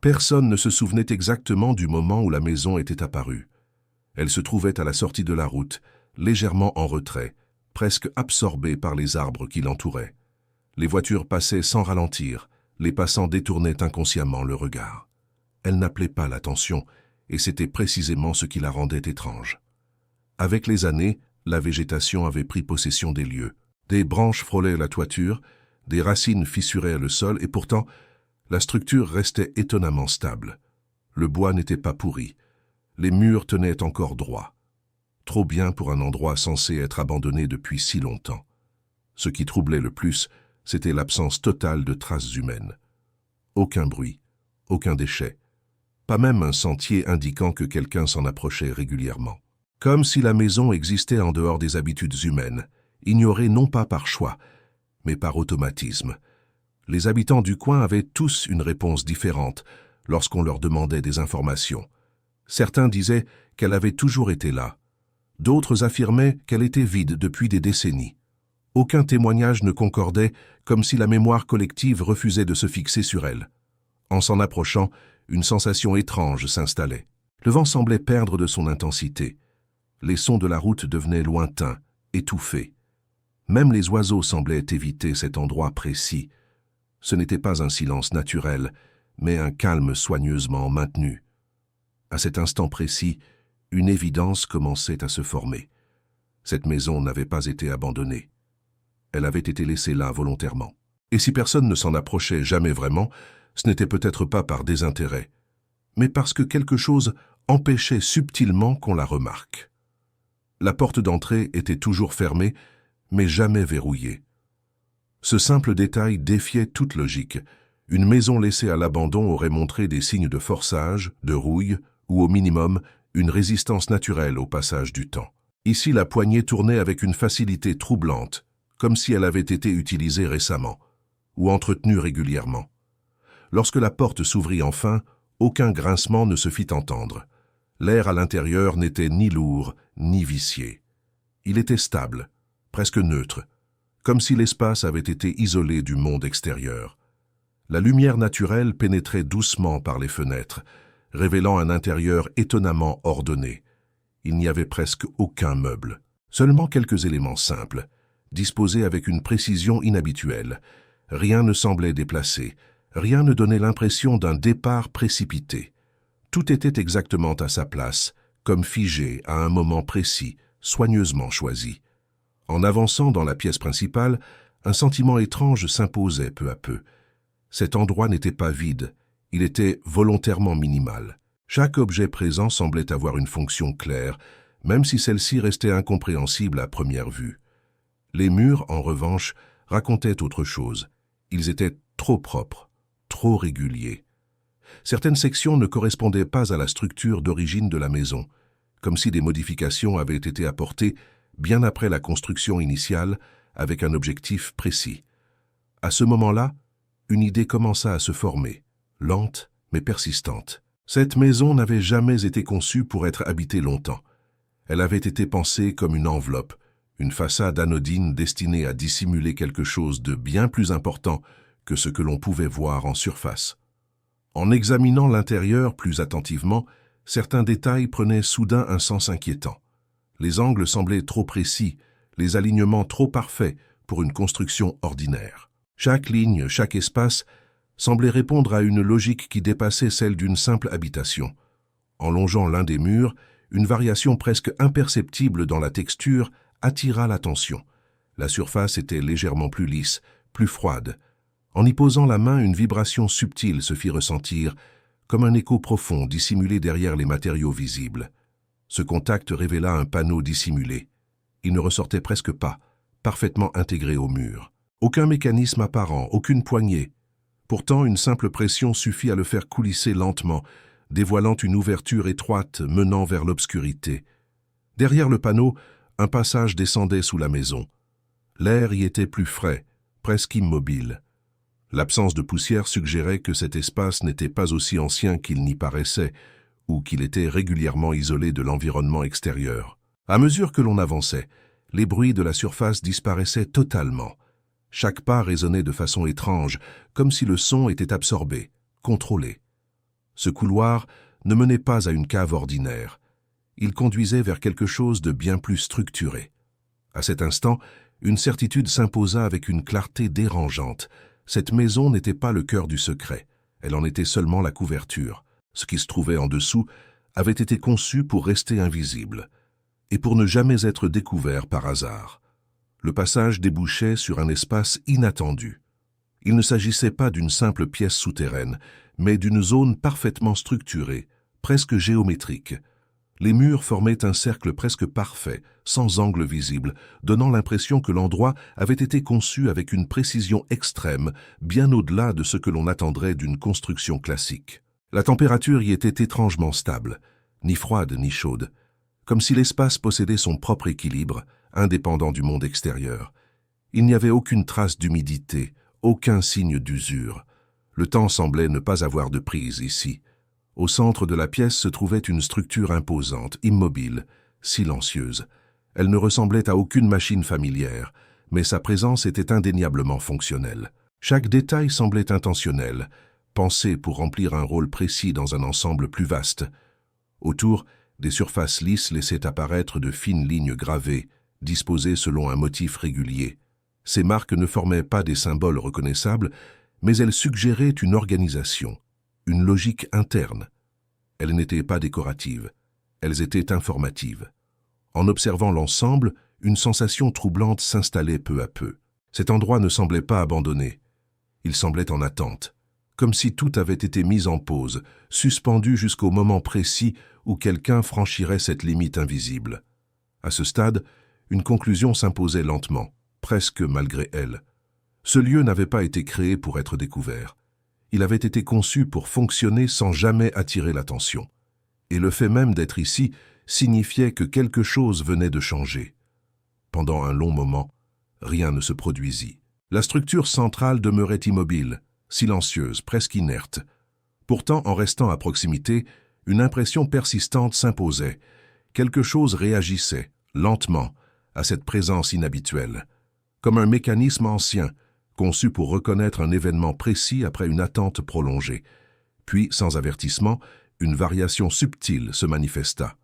Personne ne se souvenait exactement du moment où la maison était apparue. Elle se trouvait à la sortie de la route, légèrement en retrait, presque absorbée par les arbres qui l'entouraient. Les voitures passaient sans ralentir, les passants détournaient inconsciemment le regard. Elle n'appelait pas l'attention, et c'était précisément ce qui la rendait étrange. Avec les années, la végétation avait pris possession des lieux. Des branches frôlaient la toiture, des racines fissuraient le sol, et pourtant, la structure restait étonnamment stable. Le bois n'était pas pourri. Les murs tenaient encore droit. Trop bien pour un endroit censé être abandonné depuis si longtemps. Ce qui troublait le plus, c'était l'absence totale de traces humaines. Aucun bruit, aucun déchet. Pas même un sentier indiquant que quelqu'un s'en approchait régulièrement. Comme si la maison existait en dehors des habitudes humaines, ignorée non pas par choix, mais par automatisme. Les habitants du coin avaient tous une réponse différente lorsqu'on leur demandait des informations. Certains disaient qu'elle avait toujours été là. D'autres affirmaient qu'elle était vide depuis des décennies. Aucun témoignage ne concordait, comme si la mémoire collective refusait de se fixer sur elle. En s'en approchant, une sensation étrange s'installait. Le vent semblait perdre de son intensité. Les sons de la route devenaient lointains, étouffés. Même les oiseaux semblaient éviter cet endroit précis. Ce n'était pas un silence naturel, mais un calme soigneusement maintenu. À cet instant précis, une évidence commençait à se former. Cette maison n'avait pas été abandonnée. Elle avait été laissée là volontairement. Et si personne ne s'en approchait jamais vraiment, ce n'était peut-être pas par désintérêt, mais parce que quelque chose empêchait subtilement qu'on la remarque. La porte d'entrée était toujours fermée, mais jamais verrouillée. Ce simple détail défiait toute logique. Une maison laissée à l'abandon aurait montré des signes de forçage, de rouille, ou au minimum, une résistance naturelle au passage du temps. Ici, la poignée tournait avec une facilité troublante, comme si elle avait été utilisée récemment, ou entretenue régulièrement. Lorsque la porte s'ouvrit enfin, aucun grincement ne se fit entendre. L'air à l'intérieur n'était ni lourd, ni vicié. Il était stable, presque neutre, comme si l'espace avait été isolé du monde extérieur. La lumière naturelle pénétrait doucement par les fenêtres, révélant un intérieur étonnamment ordonné. Il n'y avait presque aucun meuble, seulement quelques éléments simples, disposés avec une précision inhabituelle. Rien ne semblait déplacé, rien ne donnait l'impression d'un départ précipité. Tout était exactement à sa place, comme figé à un moment précis, soigneusement choisi. En avançant dans la pièce principale, un sentiment étrange s'imposait peu à peu. Cet endroit n'était pas vide, il était volontairement minimal. Chaque objet présent semblait avoir une fonction claire, même si celle-ci restait incompréhensible à première vue. Les murs, en revanche, racontaient autre chose. Ils étaient trop propres, trop réguliers. Certaines sections ne correspondaient pas à la structure d'origine de la maison, comme si des modifications avaient été apportées bien après la construction initiale avec un objectif précis. À ce moment-là, une idée commença à se former, lente mais persistante. Cette maison n'avait jamais été conçue pour être habitée longtemps. Elle avait été pensée comme une enveloppe, une façade anodine destinée à dissimuler quelque chose de bien plus important que ce que l'on pouvait voir en surface. En examinant l'intérieur plus attentivement, certains détails prenaient soudain un sens inquiétant. Les angles semblaient trop précis, les alignements trop parfaits pour une construction ordinaire. Chaque ligne, chaque espace semblait répondre à une logique qui dépassait celle d'une simple habitation. En longeant l'un des murs, une variation presque imperceptible dans la texture attira l'attention. La surface était légèrement plus lisse, plus froide. En y posant la main, une vibration subtile se fit ressentir, comme un écho profond dissimulé derrière les matériaux visibles. Ce contact révéla un panneau dissimulé. Il ne ressortait presque pas, parfaitement intégré au mur. Aucun mécanisme apparent, aucune poignée. Pourtant, une simple pression suffit à le faire coulisser lentement, dévoilant une ouverture étroite menant vers l'obscurité. Derrière le panneau, un passage descendait sous la maison. L'air y était plus frais, presque immobile. L'absence de poussière suggérait que cet espace n'était pas aussi ancien qu'il n'y paraissait, ou qu'il était régulièrement isolé de l'environnement extérieur. À mesure que l'on avançait, les bruits de la surface disparaissaient totalement. Chaque pas résonnait de façon étrange, comme si le son était absorbé, contrôlé. Ce couloir ne menait pas à une cave ordinaire. Il conduisait vers quelque chose de bien plus structuré. À cet instant, une certitude s'imposa avec une clarté dérangeante. Cette maison n'était pas le cœur du secret, elle en était seulement la couverture. Ce qui se trouvait en dessous avait été conçu pour rester invisible, et pour ne jamais être découvert par hasard. Le passage débouchait sur un espace inattendu. Il ne s'agissait pas d'une simple pièce souterraine, mais d'une zone parfaitement structurée, presque géométrique. Les murs formaient un cercle presque parfait, sans angle visible, donnant l'impression que l'endroit avait été conçu avec une précision extrême, bien au-delà de ce que l'on attendrait d'une construction classique. La température y était étrangement stable, ni froide ni chaude, comme si l'espace possédait son propre équilibre, indépendant du monde extérieur. Il n'y avait aucune trace d'humidité, aucun signe d'usure. Le temps semblait ne pas avoir de prise ici. Au centre de la pièce se trouvait une structure imposante, immobile, silencieuse. Elle ne ressemblait à aucune machine familière, mais sa présence était indéniablement fonctionnelle. Chaque détail semblait intentionnel, pensé pour remplir un rôle précis dans un ensemble plus vaste. Autour, des surfaces lisses laissaient apparaître de fines lignes gravées, disposées selon un motif régulier. Ces marques ne formaient pas des symboles reconnaissables, mais elles suggéraient une organisation, une logique interne. Elles n'étaient pas décoratives, elles étaient informatives. En observant l'ensemble, une sensation troublante s'installait peu à peu. Cet endroit ne semblait pas abandonné. Il semblait en attente, comme si tout avait été mis en pause, suspendu jusqu'au moment précis où quelqu'un franchirait cette limite invisible. À ce stade, une conclusion s'imposait lentement, presque malgré elle. Ce lieu n'avait pas été créé pour être découvert. Il avait été conçu pour fonctionner sans jamais attirer l'attention. Et le fait même d'être ici signifiait que quelque chose venait de changer. Pendant un long moment, rien ne se produisit. La structure centrale demeurait immobile, silencieuse, presque inerte. Pourtant, en restant à proximité, une impression persistante s'imposait. Quelque chose réagissait, lentement, à cette présence inhabituelle. Comme un mécanisme ancien, conçu pour reconnaître un événement précis après une attente prolongée. Puis, sans avertissement, une variation subtile se manifesta.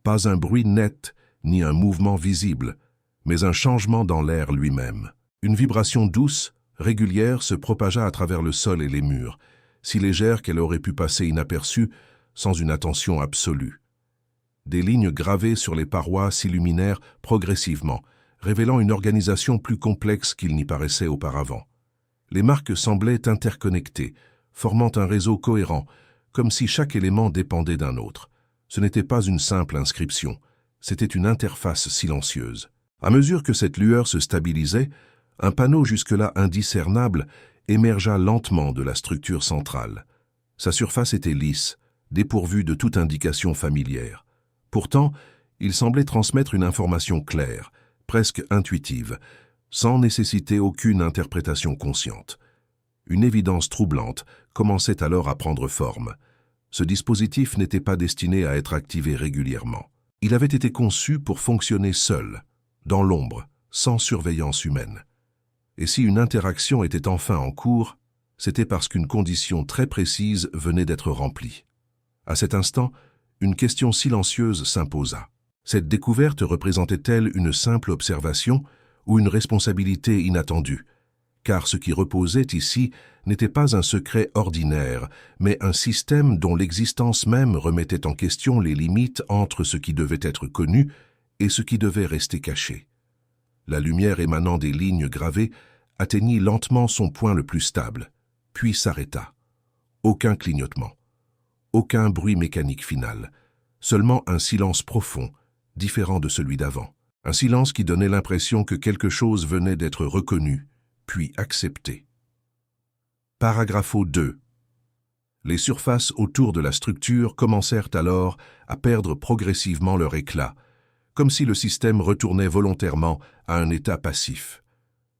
Pas un bruit net, ni un mouvement visible, mais un changement dans l'air lui-même. Une vibration douce, régulière, se propagea à travers le sol et les murs, si légère qu'elle aurait pu passer inaperçue, sans une attention absolue. Des lignes gravées sur les parois s'illuminèrent progressivement, révélant une organisation plus complexe qu'il n'y paraissait auparavant. Les marques semblaient interconnectées, formant un réseau cohérent, comme si chaque élément dépendait d'un autre. Ce n'était pas une simple inscription, c'était une interface silencieuse. À mesure que cette lueur se stabilisait, un panneau jusque-là indiscernable émergea lentement de la structure centrale. Sa surface était lisse, dépourvue de toute indication familière. Pourtant, il semblait transmettre une information claire, presque intuitive, sans nécessiter aucune interprétation consciente. Une évidence troublante commençait alors à prendre forme. Ce dispositif n'était pas destiné à être activé régulièrement. Il avait été conçu pour fonctionner seul, dans l'ombre, sans surveillance humaine. Et si une interaction était enfin en cours, c'était parce qu'une condition très précise venait d'être remplie. À cet instant, une question silencieuse s'imposa. Cette découverte représentait-elle une simple observation ou une responsabilité inattendue? Car ce qui reposait ici n'était pas un secret ordinaire, mais un système dont l'existence même remettait en question les limites entre ce qui devait être connu et ce qui devait rester caché. La lumière émanant des lignes gravées atteignit lentement son point le plus stable, puis s'arrêta. Aucun clignotement, aucun bruit mécanique final, seulement un silence profond, différent de celui d'avant. Un silence qui donnait l'impression que quelque chose venait d'être reconnu, puis accepté. Paragraphe 2. Les surfaces autour de la structure commencèrent alors à perdre progressivement leur éclat, comme si le système retournait volontairement à un état passif.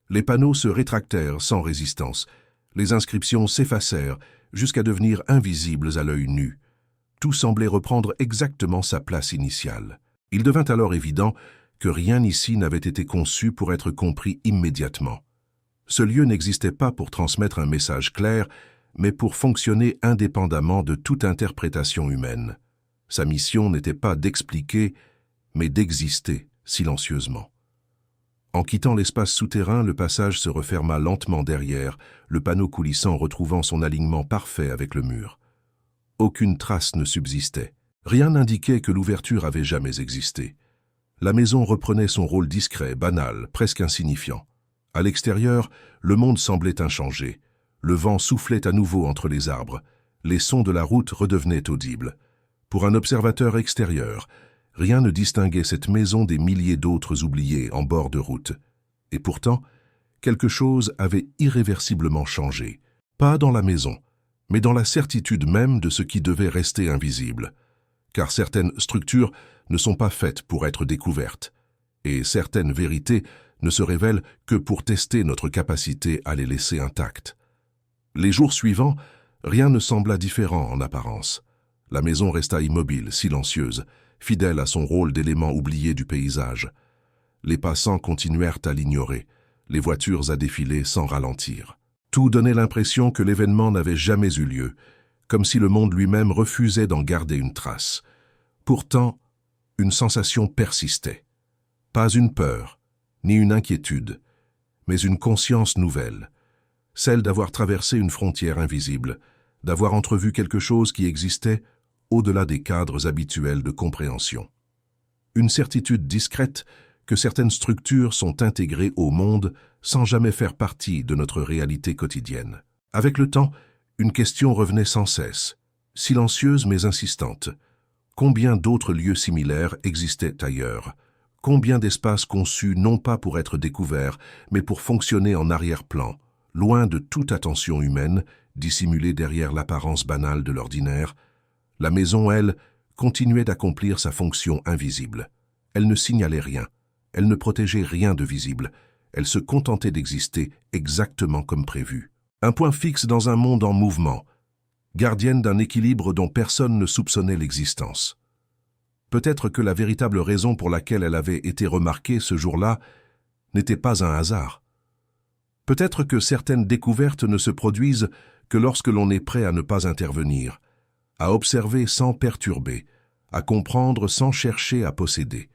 Les panneaux se rétractèrent sans résistance, les inscriptions s'effacèrent jusqu'à devenir invisibles à l'œil nu. Tout semblait reprendre exactement sa place initiale. Il devint alors évident que rien ici n'avait été conçu pour être compris immédiatement. Ce lieu n'existait pas pour transmettre un message clair, mais pour fonctionner indépendamment de toute interprétation humaine. Sa mission n'était pas d'expliquer, mais d'exister silencieusement. En quittant l'espace souterrain, le passage se referma lentement derrière, le panneau coulissant retrouvant son alignement parfait avec le mur. Aucune trace ne subsistait. Rien n'indiquait que l'ouverture avait jamais existé. La maison reprenait son rôle discret, banal, presque insignifiant. À l'extérieur, le monde semblait inchangé. Le vent soufflait à nouveau entre les arbres. Les sons de la route redevenaient audibles. Pour un observateur extérieur, rien ne distinguait cette maison des milliers d'autres oubliées en bord de route. Et pourtant, quelque chose avait irréversiblement changé. Pas dans la maison, mais dans la certitude même de ce qui devait rester invisible. Car certaines structures ne sont pas faites pour être découvertes, et certaines vérités ne se révèlent que pour tester notre capacité à les laisser intactes. Les jours suivants, rien ne sembla différent en apparence. La maison resta immobile, silencieuse, fidèle à son rôle d'élément oublié du paysage. Les passants continuèrent à l'ignorer, les voitures à défiler sans ralentir. Tout donnait l'impression que l'événement n'avait jamais eu lieu, comme si le monde lui-même refusait d'en garder une trace. Pourtant, une sensation persistait. Pas une peur, ni une inquiétude, mais une conscience nouvelle, celle d'avoir traversé une frontière invisible, d'avoir entrevu quelque chose qui existait au-delà des cadres habituels de compréhension. Une certitude discrète que certaines structures sont intégrées au monde sans jamais faire partie de notre réalité quotidienne. Avec le temps, une question revenait sans cesse, silencieuse mais insistante. Combien d'autres lieux similaires existaient ailleurs? Combien d'espaces conçus non pas pour être découverts, mais pour fonctionner en arrière-plan, loin de toute attention humaine, dissimulée derrière l'apparence banale de l'ordinaire? La maison, elle, continuait d'accomplir sa fonction invisible. Elle ne signalait rien, elle ne protégeait rien de visible, elle se contentait d'exister exactement comme prévu. Un point fixe dans un monde en mouvement, gardienne d'un équilibre dont personne ne soupçonnait l'existence. Peut-être que la véritable raison pour laquelle elle avait été remarquée ce jour-là n'était pas un hasard. Peut-être que certaines découvertes ne se produisent que lorsque l'on est prêt à ne pas intervenir, à observer sans perturber, à comprendre sans chercher à posséder.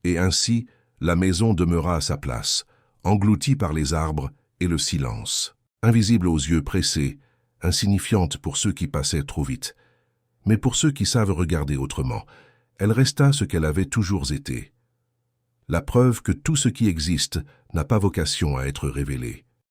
Et ainsi, la maison demeura à sa place, engloutie par les arbres et le silence. Invisible aux yeux pressés, insignifiante pour ceux qui passaient trop vite. Mais pour ceux qui savent regarder autrement, elle resta ce qu'elle avait toujours été. La preuve que tout ce qui existe n'a pas vocation à être révélé.